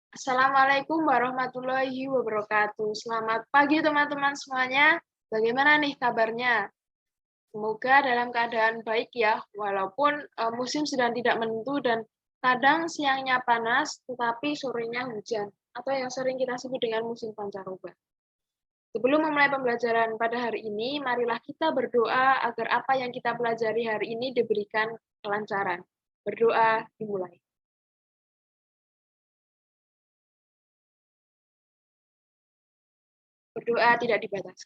Assalamualaikum warahmatullahi wabarakatuh. Selamat pagi teman-teman semuanya. Bagaimana nih kabarnya? Semoga dalam keadaan baik ya, walaupun musim sedang tidak menentu dan kadang siangnya panas, tetapi sorenya hujan, atau yang sering kita sebut dengan musim pancaroba. Sebelum memulai pembelajaran pada hari ini, marilah kita berdoa agar apa yang kita pelajari hari ini diberikan kelancaran. Berdoa dimulai. Berdoa tidak dibatasi.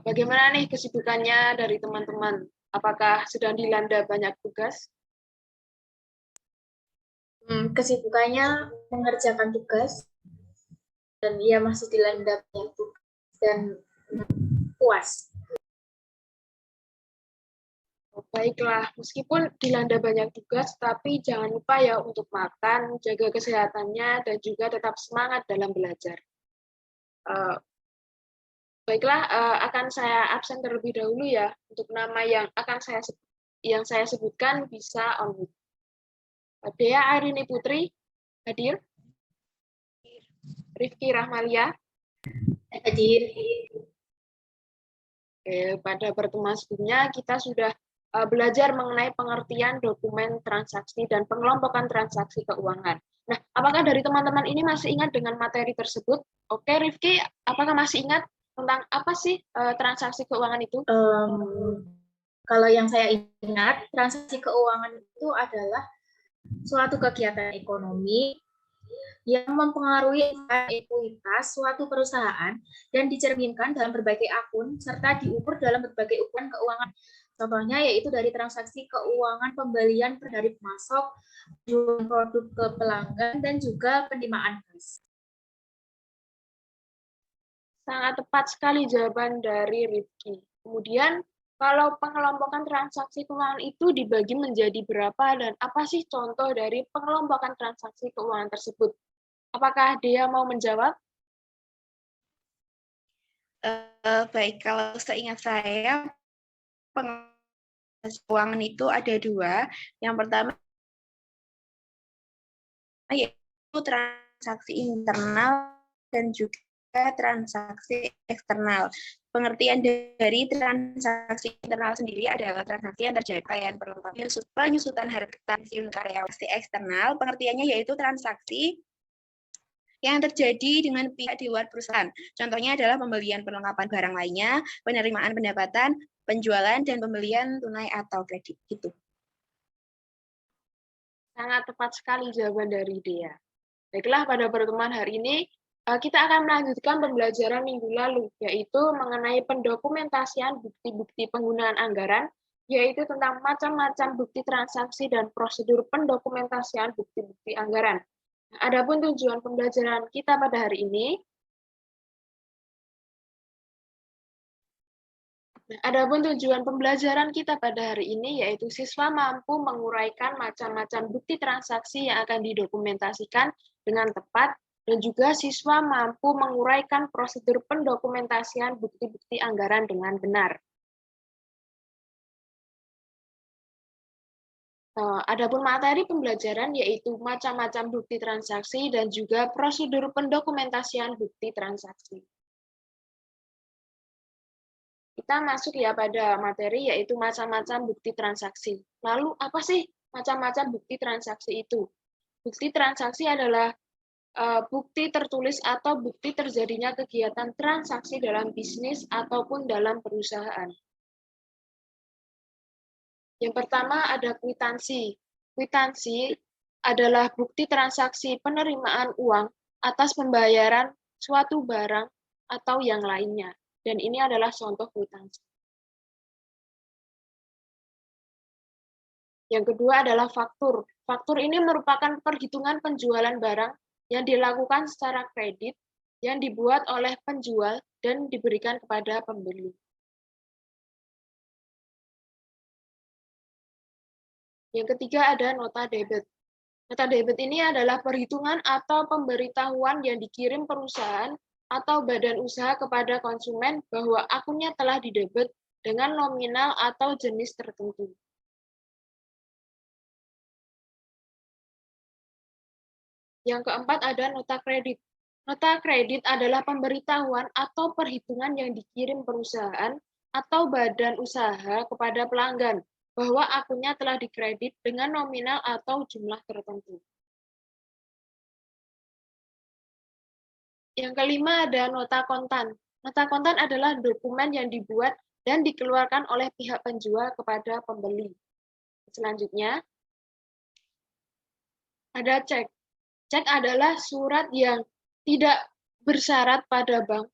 Bagaimana nih kesibukannya dari teman-teman? Apakah sedang dilanda banyak tugas? Kesibukannya mengerjakan tugas dan ia masih dilanda banyak tugas dan puas. Baiklah, meskipun dilanda banyak tugas, tapi jangan lupa ya untuk makan, jaga kesehatannya, dan juga tetap semangat dalam belajar. Uh, Baiklah, akan saya absen terlebih dahulu ya untuk nama yang saya sebutkan bisa on mute. Dea Arini Putri hadir, Rifki Rahmalia. Hadir. Pada pertemuan sebelumnya kita sudah belajar mengenai pengertian dokumen transaksi dan pengelompokan transaksi keuangan. Nah, apakah dari teman-teman ini masih ingat dengan materi tersebut? Oke, Rifki, apakah masih ingat tentang apa sih transaksi keuangan itu? Kalau yang saya ingat, transaksi keuangan itu adalah suatu kegiatan ekonomi yang mempengaruhi ekuitas suatu perusahaan dan dicerminkan dalam berbagai akun serta diukur dalam berbagai ukuran keuangan. Contohnya yaitu dari transaksi keuangan pembelian dari pemasok, jual produk ke pelanggan, dan juga penerimaan kas. Sangat tepat sekali jawaban dari Rifki. Kemudian, kalau pengelompokan transaksi keuangan itu dibagi menjadi berapa dan apa sih contoh dari pengelompokan transaksi keuangan tersebut? Apakah dia mau menjawab? Baik, kalau seingat saya, pengelolaan keuangan itu ada dua. Yang pertama yaitu transaksi internal dan juga transaksi eksternal. Pengertian dari transaksi internal sendiri adalah transaksi yang terjadi penyusutan harga pensiun karyawan. Transaksi eksternal pengertiannya yaitu transaksi yang terjadi dengan pihak di luar perusahaan. Contohnya adalah pembelian perlengkapan barang lainnya, penerimaan pendapatan, penjualan, dan pembelian tunai atau kredit. Gitu. Sangat tepat sekali jawaban dari Dea. Baiklah, pada pertemuan hari ini kita akan melanjutkan pembelajaran minggu lalu, yaitu mengenai pendokumentasian bukti-bukti penggunaan anggaran, yaitu tentang macam-macam bukti transaksi dan prosedur pendokumentasian bukti-bukti anggaran. Nah, adapun tujuan pembelajaran kita pada hari ini, adapun tujuan pembelajaran kita pada hari ini yaitu siswa mampu menguraikan macam-macam bukti transaksi yang akan didokumentasikan dengan tepat dan juga siswa mampu menguraikan prosedur pendokumentasian bukti-bukti anggaran dengan benar. Adapun materi pembelajaran yaitu macam-macam bukti transaksi dan juga prosedur pendokumentasian bukti transaksi. Kita masuk ya pada materi yaitu macam-macam bukti transaksi. Lalu apa sih macam-macam bukti transaksi itu? Bukti transaksi adalah bukti tertulis atau bukti terjadinya kegiatan transaksi dalam bisnis ataupun dalam perusahaan. Yang pertama ada kwitansi. Kwitansi adalah bukti transaksi penerimaan uang atas pembayaran suatu barang atau yang lainnya. Dan ini adalah contoh kwitansi. Yang kedua adalah faktur. Faktur ini merupakan perhitungan penjualan barang yang dilakukan secara kredit yang dibuat oleh penjual dan diberikan kepada pembeli. Yang ketiga ada nota debit. Nota debit ini adalah perhitungan atau pemberitahuan yang dikirim perusahaan atau badan usaha kepada konsumen bahwa akunnya telah didebit dengan nominal atau jenis tertentu. Yang keempat ada nota kredit. Nota kredit adalah pemberitahuan atau perhitungan yang dikirim perusahaan atau badan usaha kepada pelanggan bahwa akunnya telah dikredit dengan nominal atau jumlah tertentu. Yang kelima ada nota kontan. Nota kontan adalah dokumen yang dibuat dan dikeluarkan oleh pihak penjual kepada pembeli. Selanjutnya, ada cek. Cek adalah surat yang tidak bersyarat pada bank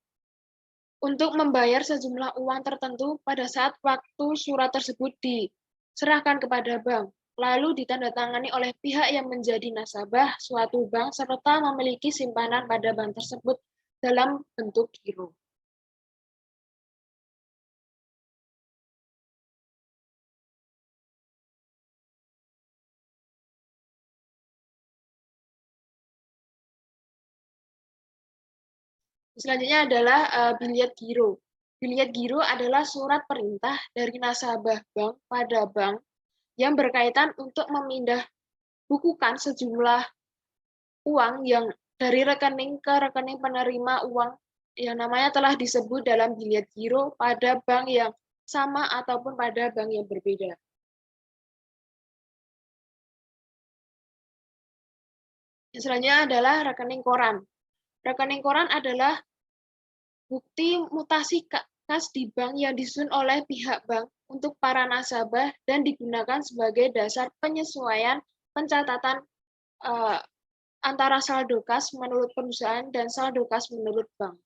untuk membayar sejumlah uang tertentu pada saat waktu surat tersebut diserahkan kepada bank, lalu ditandatangani oleh pihak yang menjadi nasabah suatu bank serta memiliki simpanan pada bank tersebut dalam bentuk giro. Selanjutnya adalah biliet giro. Biliet giro adalah surat perintah dari nasabah bank pada bank yang berkaitan untuk memindah bukukan sejumlah uang yang dari rekening ke rekening penerima uang yang namanya telah disebut dalam biliet giro pada bank yang sama ataupun pada bank yang berbeda. Selanjutnya adalah rekening koran. Rekening koran adalah bukti mutasi kas di bank yang disusun oleh pihak bank untuk para nasabah dan digunakan sebagai dasar penyesuaian pencatatan antara saldo kas menurut perusahaan dan saldo kas menurut bank.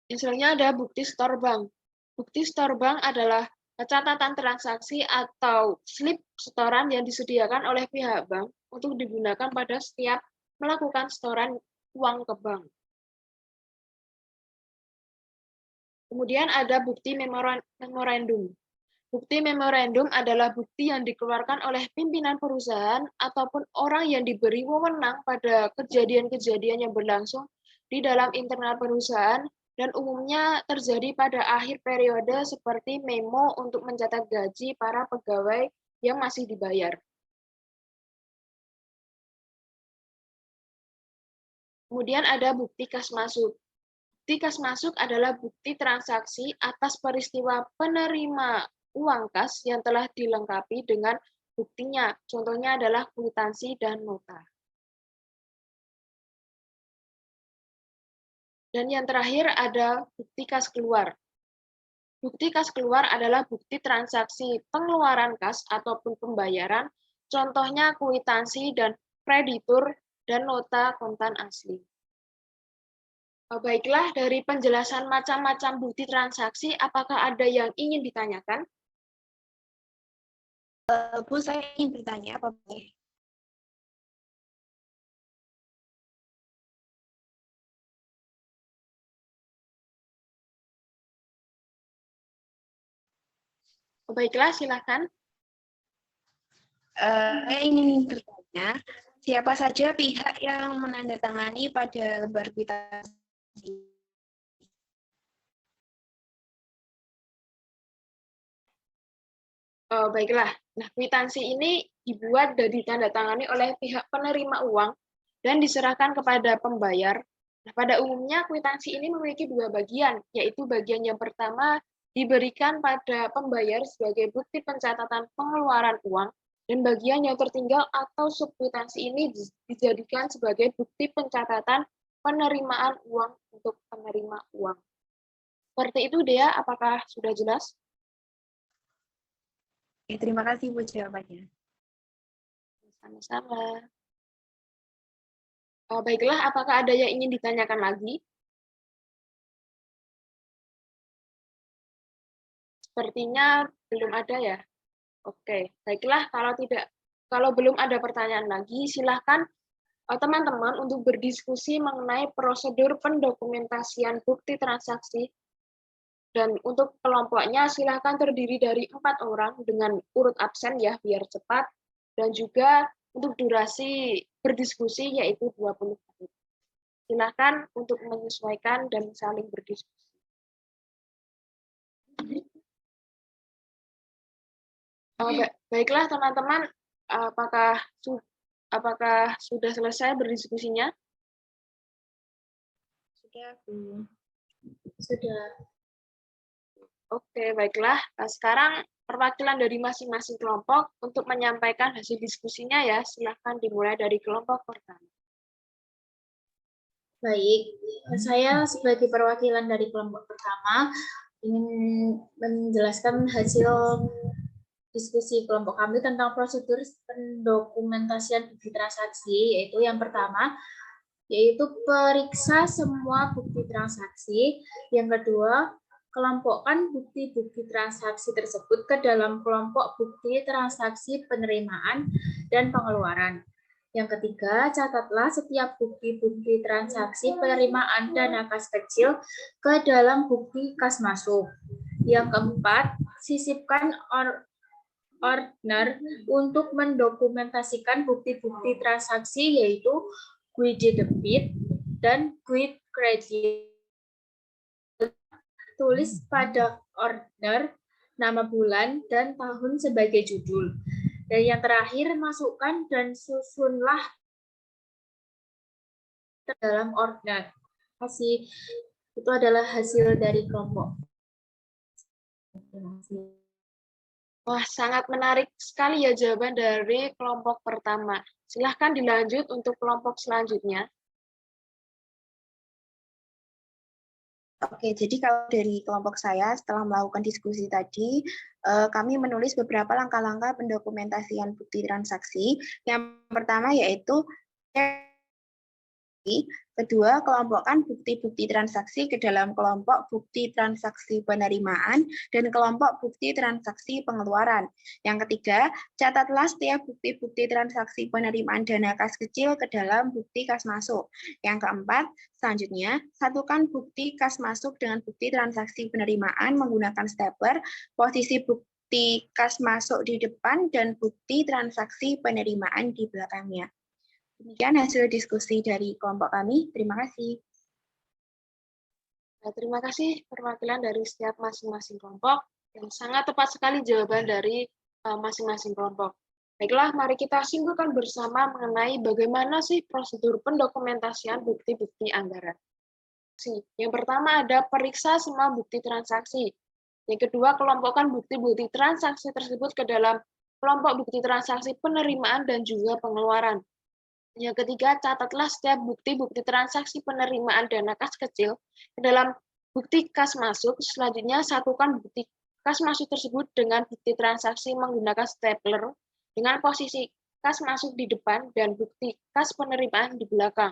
Yang selanjutnya ada bukti store bank. Bukti store bank adalah catatan transaksi atau slip setoran yang disediakan oleh pihak bank untuk digunakan pada setiap melakukan setoran uang ke bank. Kemudian ada bukti memorandum. Bukti memorandum adalah bukti yang dikeluarkan oleh pimpinan perusahaan ataupun orang yang diberi wewenang pada kejadian-kejadian yang berlangsung di dalam internal perusahaan dan umumnya terjadi pada akhir periode seperti memo untuk mencatat gaji para pegawai yang masih dibayar. Kemudian ada bukti kas masuk. Bukti kas masuk adalah bukti transaksi atas peristiwa penerima uang kas yang telah dilengkapi dengan buktinya. Contohnya adalah kwitansi dan nota. Dan yang terakhir ada bukti kas keluar. Bukti kas keluar adalah bukti transaksi pengeluaran kas ataupun pembayaran, contohnya kwitansi dan kreditur dan nota kontan asli. Baiklah, dari penjelasan macam-macam bukti transaksi, apakah ada yang ingin ditanyakan? Bu, saya ingin bertanya, apa boleh? Baiklah, silakan. Saya ingin bertanya, siapa saja pihak yang menandatangani pada lembar kwitansi? Baiklah, nah kwitansi ini dibuat dan ditandatangani oleh pihak penerima uang dan diserahkan kepada pembayar. Nah, pada umumnya kwitansi ini memiliki dua bagian, yaitu bagian yang pertama diberikan pada pembayar sebagai bukti pencatatan pengeluaran uang, dan bagian yang tertinggal atau subkwitansi ini dijadikan sebagai bukti pencatatan penerimaan uang untuk penerima uang. Seperti itu, Dea, apakah sudah jelas? Terima kasih Bu jawabannya. Sama-sama. Baiklah, apakah ada yang ingin ditanyakan lagi? Sepertinya belum ada ya. Oke, baiklah kalau belum ada pertanyaan lagi, silahkan teman-teman untuk berdiskusi mengenai prosedur pendokumentasian bukti transaksi. Dan untuk kelompoknya silahkan terdiri dari 4 orang dengan urut absen ya, biar cepat. Dan juga untuk durasi berdiskusi yaitu 20 menit. Silakan untuk menyesuaikan dan saling berdiskusi. Baiklah teman-teman, Apakah apakah sudah selesai berdiskusinya? Sudah, Bu. Sudah. Oke, baiklah. Sekarang perwakilan dari masing-masing kelompok untuk menyampaikan hasil diskusinya ya. Silahkan dimulai dari kelompok pertama. Baik, saya sebagai perwakilan dari kelompok pertama ingin menjelaskan hasil diskusi kelompok kami tentang prosedur pendokumentasian bukti transaksi, yaitu yang pertama, yaitu periksa semua bukti transaksi. Yang kedua, kelompokkan bukti-bukti transaksi tersebut ke dalam kelompok bukti transaksi penerimaan dan pengeluaran. Yang ketiga, catatlah setiap bukti-bukti transaksi penerimaan dana kas kecil ke dalam bukti kas masuk. Yang keempat, sisipkan ordner untuk mendokumentasikan bukti-bukti transaksi yaitu quid debit dan quid credit. Tulis pada ordner nama bulan dan tahun sebagai judul. Dan yang terakhir, masukkan dan susunlah dalam ordner. Itu adalah hasil dari kelompok. Wah, sangat menarik sekali ya jawaban dari kelompok pertama. Silahkan dilanjut untuk kelompok selanjutnya. Oke, jadi kalau dari kelompok saya setelah melakukan diskusi tadi, kami menulis beberapa langkah-langkah pendokumentasian bukti transaksi. Yang pertama yaitu kedua, kelompokkan bukti-bukti transaksi ke dalam kelompok bukti transaksi penerimaan dan kelompok bukti transaksi pengeluaran. Yang ketiga, catatlah setiap bukti-bukti transaksi penerimaan dana kas kecil ke dalam bukti kas masuk. Yang keempat, selanjutnya, satukan bukti kas masuk dengan bukti transaksi penerimaan menggunakan stapler, posisi bukti kas masuk di depan dan bukti transaksi penerimaan di belakangnya. Demikian hasil diskusi dari kelompok kami. Terima kasih. Nah, terima kasih perwakilan dari setiap masing-masing kelompok yang sangat tepat sekali jawaban dari masing-masing kelompok. Baiklah, mari kita simpulkan bersama mengenai bagaimana sih prosedur pendokumentasian bukti-bukti anggaran. Yang pertama ada periksa semua bukti transaksi. Yang kedua, kelompokkan bukti-bukti transaksi tersebut ke dalam kelompok bukti transaksi penerimaan dan juga pengeluaran. Yang ketiga, catatlah setiap bukti-bukti transaksi penerimaan dana kas kecil ke dalam bukti kas masuk. Selanjutnya, satukan bukti kas masuk tersebut dengan bukti transaksi menggunakan stapler dengan posisi kas masuk di depan dan bukti kas penerimaan di belakang.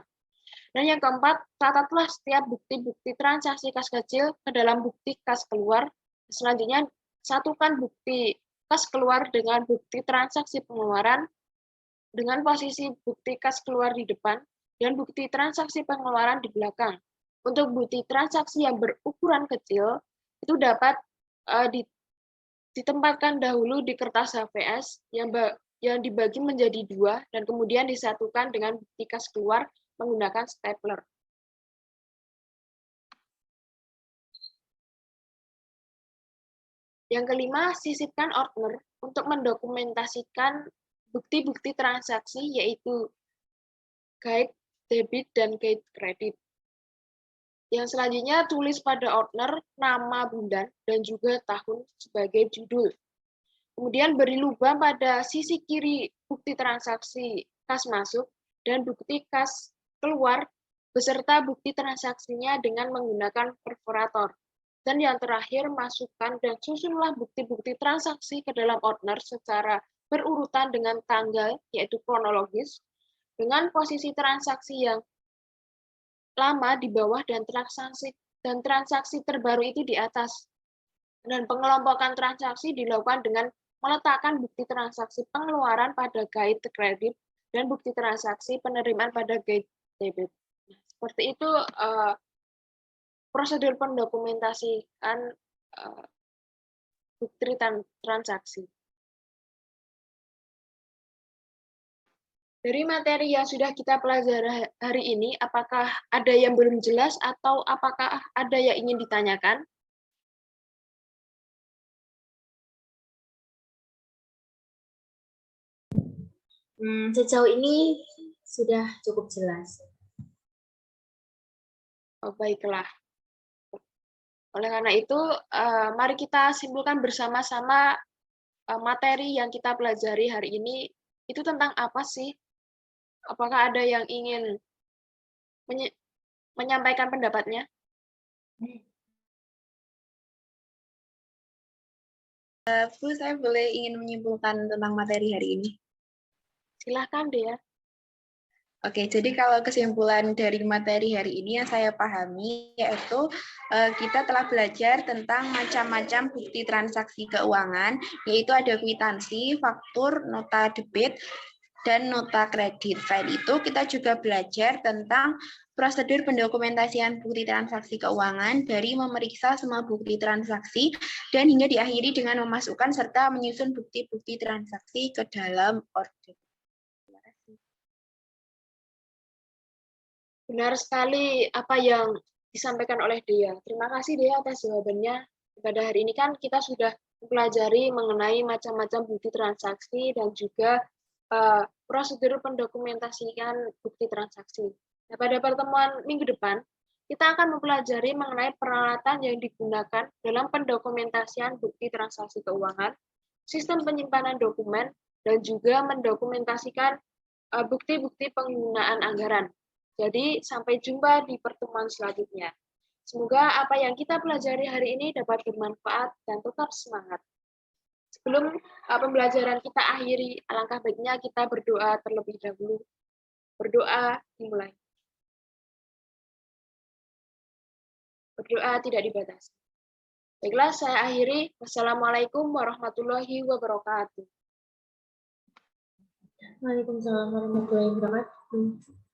Dan yang keempat, catatlah setiap bukti-bukti transaksi kas kecil ke dalam bukti kas keluar. Selanjutnya, satukan bukti kas keluar dengan bukti transaksi pengeluaran dengan posisi bukti kas keluar di depan dan bukti transaksi pengeluaran di belakang. Untuk bukti transaksi yang berukuran kecil, itu dapat ditempatkan dahulu di kertas HVS yang dibagi menjadi dua dan kemudian disatukan dengan bukti kas keluar menggunakan stapler. Yang kelima, sisipkan ordner untuk mendokumentasikan bukti-bukti transaksi yaitu guide debit dan guide kredit. Yang selanjutnya tulis pada ordner nama bulan dan juga tahun sebagai judul. Kemudian beri lubang pada sisi kiri bukti transaksi kas masuk dan bukti kas keluar beserta bukti transaksinya dengan menggunakan perforator. Dan yang terakhir, masukkan dan susunlah bukti-bukti transaksi ke dalam ordner secara berurutan dengan tanggal, yaitu kronologis, dengan posisi transaksi yang lama di bawah dan transaksi terbaru itu di atas. Dan pengelompokan transaksi dilakukan dengan meletakkan bukti transaksi pengeluaran pada guide kredit dan bukti transaksi penerimaan pada guide debit. Seperti itu prosedur pendokumentasian bukti transaksi. Dari materi yang sudah kita pelajari hari ini, apakah ada yang belum jelas atau apakah ada yang ingin ditanyakan? Sejauh ini sudah cukup jelas. Oh, baiklah. Oleh karena itu, mari kita simpulkan bersama-sama materi yang kita pelajari hari ini itu tentang apa sih? Apakah ada yang ingin menyampaikan pendapatnya? Bu, saya boleh ingin menyimpulkan tentang materi hari ini. Silahkan, Dea. Oke, jadi kalau kesimpulan dari materi hari ini yang saya pahami yaitu kita telah belajar tentang macam-macam bukti transaksi keuangan, yaitu ada kwitansi, faktur, nota debit, dan nota kredit. Selain itu, kita juga belajar tentang prosedur pendokumentasian bukti transaksi keuangan dari memeriksa semua bukti transaksi dan hingga diakhiri dengan memasukkan serta menyusun bukti-bukti transaksi ke dalam order. Benar sekali apa yang disampaikan oleh Dea. Terima kasih Dea atas jawabannya. Pada hari ini kan kita sudah mempelajari mengenai macam-macam bukti transaksi dan juga prosedur pendokumentasikan bukti transaksi. Nah, pada pertemuan minggu depan, kita akan mempelajari mengenai peralatan yang digunakan dalam pendokumentasian bukti transaksi keuangan, sistem penyimpanan dokumen, dan juga mendokumentasikan bukti-bukti penggunaan anggaran. Jadi, sampai jumpa di pertemuan selanjutnya. Semoga apa yang kita pelajari hari ini dapat bermanfaat dan tetap semangat. Sebelum pembelajaran kita akhiri, alangkah baiknya kita berdoa terlebih dahulu. Berdoa dimulai. Berdoa tidak dibatasi. Baiklah, saya akhiri. Wassalamualaikum warahmatullahi wabarakatuh. Waalaikumsalam warahmatullahi wabarakatuh.